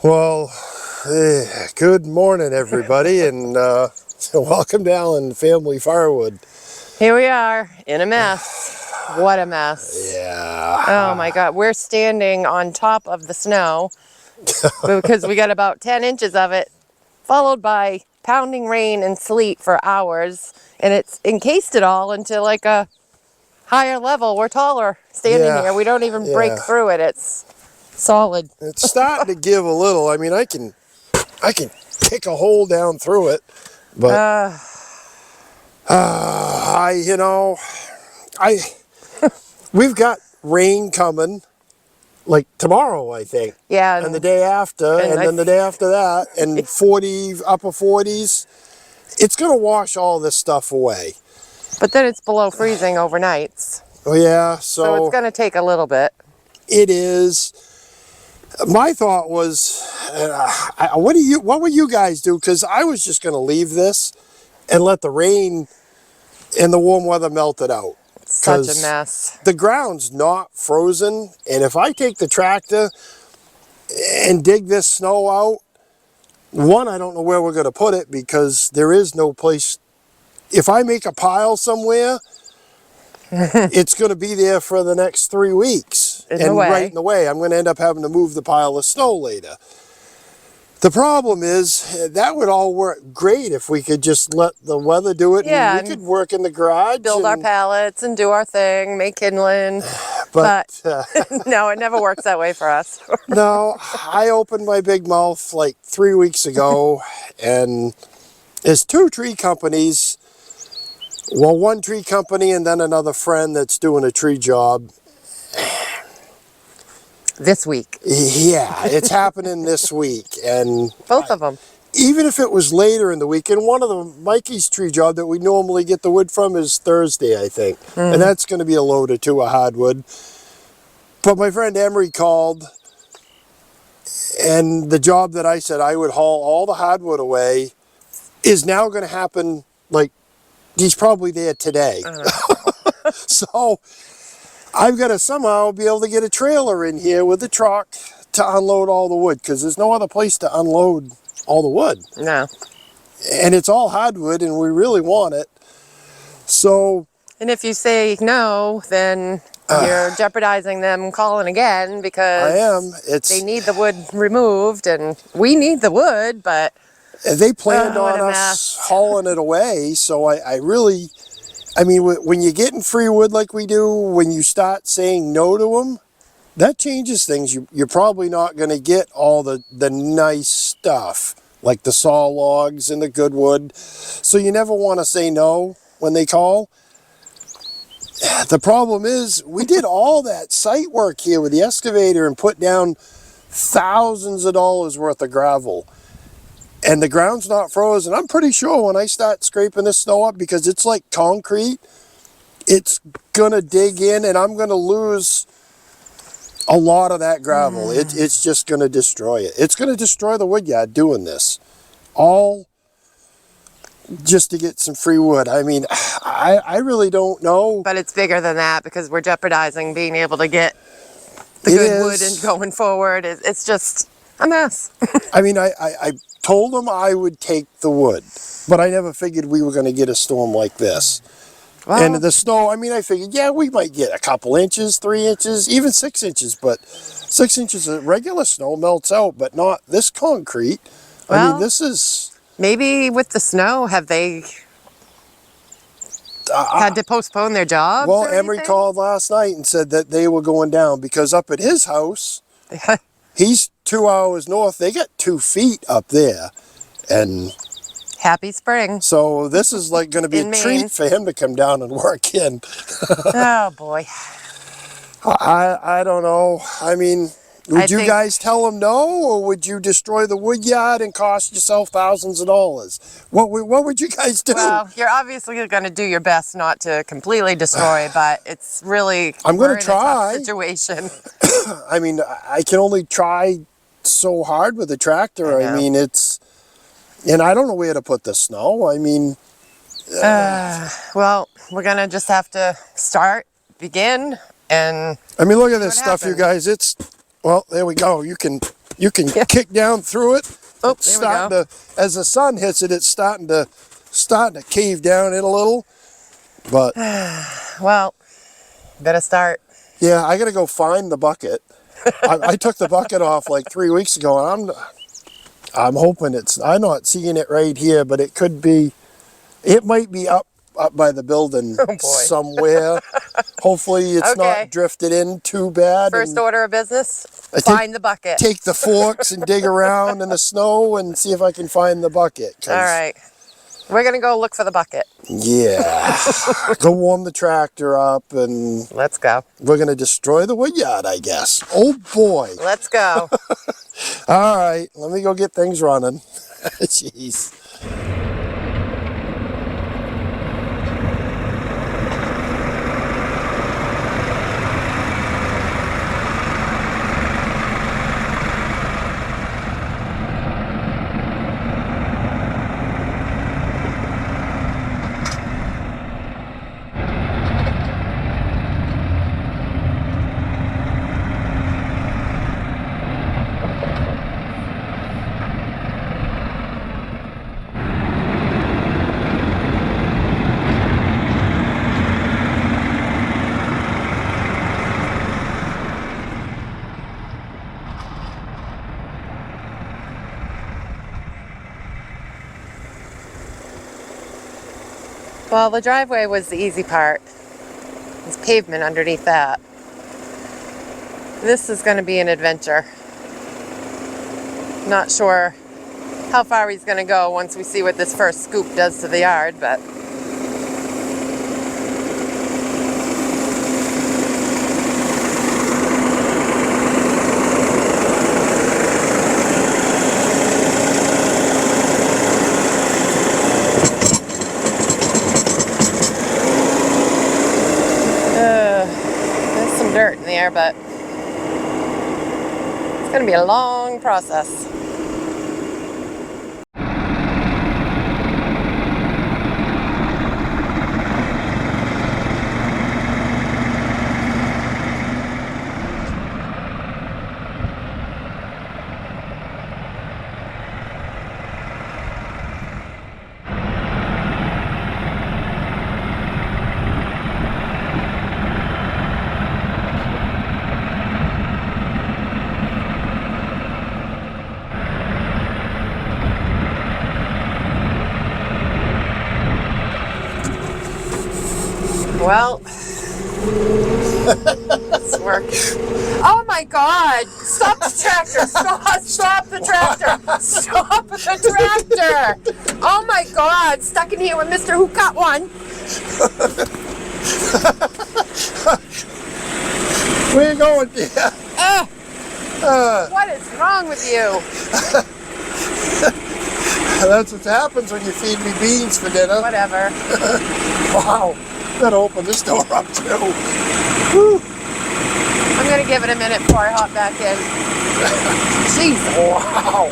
Well, good morning, everybody, and welcome to Allen Family Firewood. Here we are in a mess. What a mess. Yeah. Oh my God. We're standing on top of the snow because we got about 10 inches of it, followed by pounding rain and sleet for hours. And it's encased it all into like a higher level. We're taller standing Yeah, here. We don't even break yeah. through it. It's solid. It's starting to give a little. I mean, I can kick a hole down through it, but I we've got rain coming. Like tomorrow, I think. Yeah. And the day after, and then the day after that, and upper 40s. It's going to wash all this stuff away. But then it's below freezing overnights. Oh, yeah. So it's going to take a little bit. It is. My thought was, what would you guys do? Because I was just going to leave this and let the rain and the warm weather melt it out. Such a mess. The ground's not frozen, and if I take the tractor and dig this snow out, one, I don't know where we're going to put it because there is no place. If I make a pile somewhere, it's going to be there for the next 3 weeks. Right in the way, I'm going to end up having to move the pile of snow later. The problem is, that would all work great if we could just let the weather do it. Yeah, and we could work in the garage. Build our pallets and do our thing, make kindling. But no, it never works that way for us. No, I opened my big mouth like 3 weeks ago, and there's two tree companies. Well, one tree company and then another friend that's doing a tree job. This week. Yeah, it's happening this week. And both of them. Even if it was later in the week, and one of the Mikey's tree job that we normally get the wood from is Thursday, I think. And that's going to be a load or two of hardwood. But my friend Emery called, and the job that I said I would haul all the hardwood away is now going to happen. Like, he's probably there today. So I've got to somehow be able to get a trailer in here with the truck to unload all the wood, because there's no other place to unload all the wood. No. And it's all hardwood, and we really want it. So. And if you say no, then you're jeopardizing them calling again, because I am. They need the wood removed, and we need the wood, but they planned on us hauling it away. So I mean, when you're getting free wood like we do, when you start saying no to them, that changes things. You're probably not going to get all the nice stuff, like the saw logs and the good wood. So you never want to say no when they call. The problem is, we did all that site work here with the excavator and put down thousands of dollars worth of gravel. And the ground's not frozen. I'm pretty sure when I start scraping this snow up, because it's like concrete, it's going to dig in, and I'm going to lose a lot of that gravel. It's just going to destroy it. It's going to destroy the woodyard doing this. All just to get some free wood. I mean, I really don't know. But it's bigger than that, because we're jeopardizing being able to get the good wood and going forward. It's just a mess. I mean, I told them I would take the wood, but I never figured we were going to get a storm like this. Well, and the snow, I mean, I figured, yeah, we might get a couple inches, 3 inches, even 6 inches, but 6 inches of regular snow melts out, but not this concrete. Well, I mean, this is... Maybe with the snow, have they had to postpone their jobs? Well, Emery called last night and said that they were going down, because up at his house, he's 2 hours north. They got 2 feet up there, and happy spring. So this is like going to be a treat for him to come down and work in. Oh boy. I don't know. I mean, would you guys tell him no, or would you destroy the woodyard and cost yourself thousands of dollars? What would you guys do? Well, you're obviously going to do your best not to completely destroy, but it's really I'm going to try. A tough situation. I mean, I can only try so hard with a tractor. I mean, it's, and I don't know where to put the snow. I mean, well, we're going to just have to begin, and I mean, look at this stuff, you guys. It's, well, there we go. You can you can kick down through it. Oh, It's there we starting go. to, as the sun hits it, it's starting to cave down in a little. But Well, better start. yeah, I gotta go find the bucket. I took the bucket off like 3 weeks ago, and I'm hoping I'm not seeing it right here, but it could be. It might be up by the building somewhere. Hopefully it's Okay. not drifted in too bad. First order of business, I find the bucket. Take the forks and dig around in the snow and see if I can find the bucket. All right. We're going to go look for the bucket. Yeah. Go warm the tractor up, and Let's go. we're going to destroy the woodyard, I guess. Oh boy. Let's go. All right, let me go get things running. Jeez. Well, the driveway was the easy part. There's pavement underneath that. This is going to be an adventure. Not sure how far he's going to go once we see what this first scoop does to the yard, but there's some dirt in there, but it's going to be a long process. Well, it's working. Oh my God! Stop the tractor! Stop the tractor! Stop the tractor! Oh my God! Stuck in here with Mr. Who Cut One. Where you going, dear? What is wrong with you? That's what happens when you feed me beans for dinner. Whatever. Wow. Better open this door up too. Whew. I'm gonna give it a minute before I hop back in. Jeez. Wow.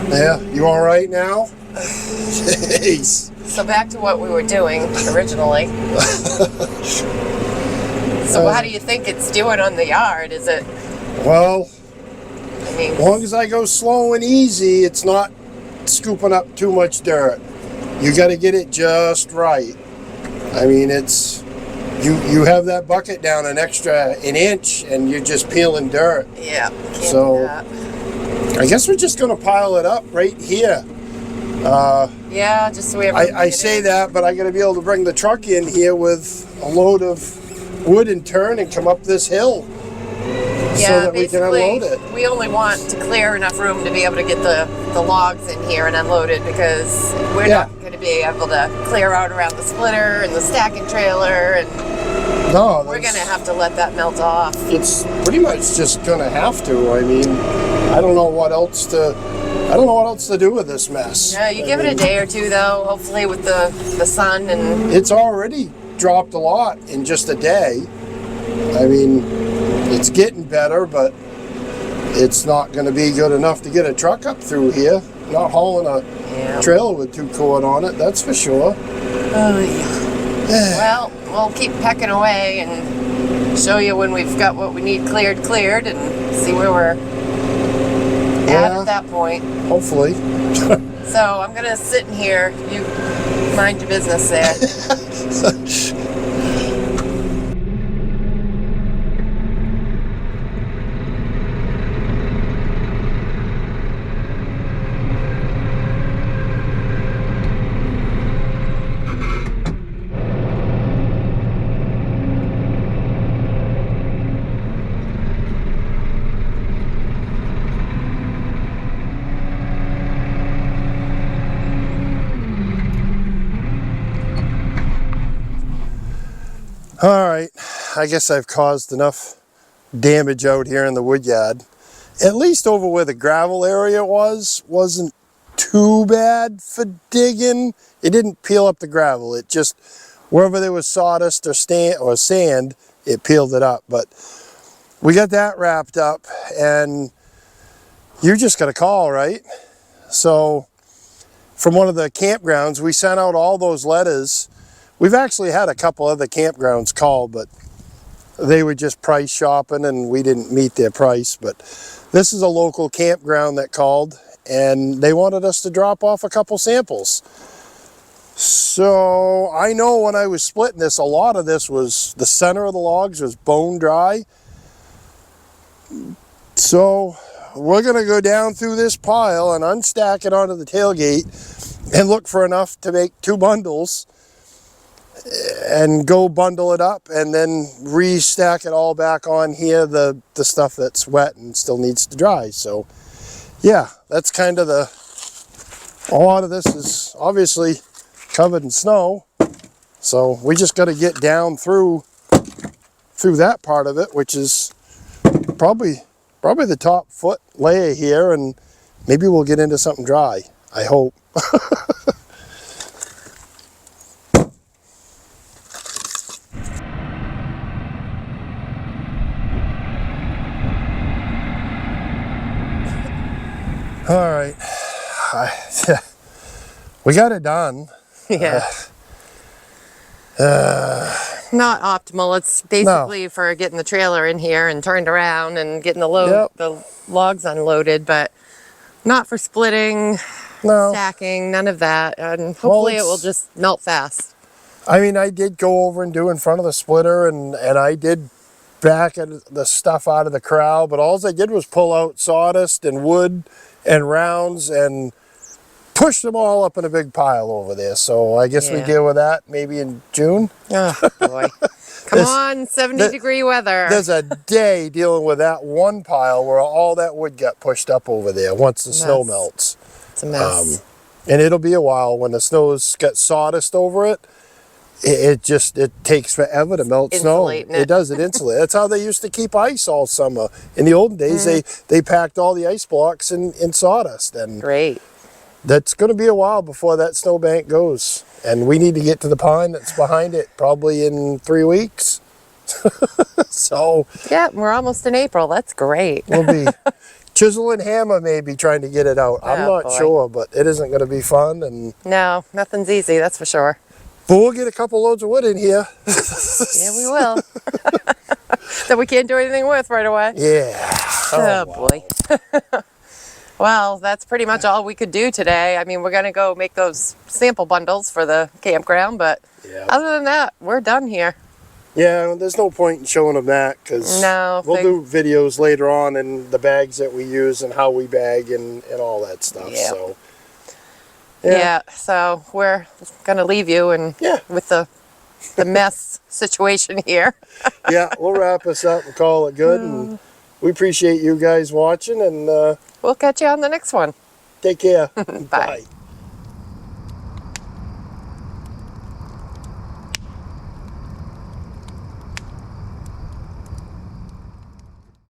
Yeah, you all right now? Jeez. So back to what we were doing originally. So how do you think it's doing on the yard? Is it? Well, I mean, as long as I go slow and easy, it's not scooping up too much dirt. You got to get it just right. I mean, it's you have that bucket down an inch, and you're just peeling dirt. yeah. Can't So- do that. I guess we're just gonna pile it up right here. Yeah, just so we have. I say that, but I got to be able to bring the truck in here with a load of wood and turn and come up this hill. Yeah, so that we can basically, unload it. we only want to clear enough room to be able to get the logs in here and unload it, because we're Yeah. not going to be able to clear out around the splitter and the stacking trailer, and No, we're going to have to let that melt off. It's pretty much just gonna have to. I mean, I don't know what else to do with this mess. Yeah, you I give it a mean, day or two though, hopefully with the sun and It's already dropped a lot in just a day. I mean, it's getting better, but it's not going to be good enough to get a truck up through here. Not hauling a yeah. trailer with 2 cord on it, that's for sure. Oh, yeah. Well, we'll keep pecking away and show you when we've got what we need cleared, and see where we're at that point. Hopefully. So I'm gonna sit in here. You mind your business there. All right, I guess I've caused enough damage out here in the wood yard. At least over where the gravel area wasn't too bad for digging. It didn't peel up the gravel. It just, wherever there was sawdust or sand, it peeled it up. But we got that wrapped up, and you just got a call, right? So from one of the campgrounds, we sent out all those letters. We've actually had a couple other campgrounds call, but they were just price shopping and we didn't meet their price. But this is a local campground that called, and they wanted us to drop off a couple samples. So I know when I was splitting this, a lot of this was, the center of the logs was bone dry. So we're gonna go down through this pile and unstack it onto the tailgate and look for enough to make 2 bundles and go bundle it up, and then restack it all back on here, the stuff that's wet and still needs to dry. So yeah, that's kind of a lot of this is obviously covered in snow, so we just got to get down through that part of it, which is probably the top foot layer here, and maybe we'll get into something dry, I hope. All right, we got it done. Yeah. Not optimal. It's basically for getting the trailer in here and turned around and getting the logs unloaded, but not for splitting, stacking, none of that. And hopefully it will just melt fast. I mean, I did go over and do in front of the splitter, and I did back the stuff out of the corral, but all I did was pull out sawdust and wood and rounds and push them all up in a big pile over there. So I guess we deal with that maybe in June. Oh boy. Come on, 70-degree weather. There's a day dealing with that one pile where all that wood got pushed up over there once the snow melts. It's a mess. And it'll be a while when the snow's got sawdust over it. It takes forever to melt snow. It does, it insulates. That's how they used to keep ice all summer. In the olden days, they packed all the ice blocks in sawdust. And great. That's going to be a while before that snowbank goes. And we need to get to the pond that's behind it probably in 3 weeks. So yeah, we're almost in April. That's great. We'll be chisel and hammer maybe trying to get it out. I'm not sure, but it isn't going to be fun. And no, nothing's easy, that's for sure. But we'll get a couple loads of wood in here. Yeah, we will. That we can't do anything with right away. Yeah. Oh boy. Well, that's pretty much all we could do today. I mean, we're going to go make those sample bundles for the campground, but other than that, we're done here. Yeah, there's no point in showing them that, because we'll do videos later on and the bags that we use and how we bag and all that stuff. Yeah. So. Yeah, so we're going to leave you and with the mess situation here. Yeah, we'll wrap us up and call it good. And we appreciate you guys watching, and we'll catch you on the next one. Take care. Bye. Bye.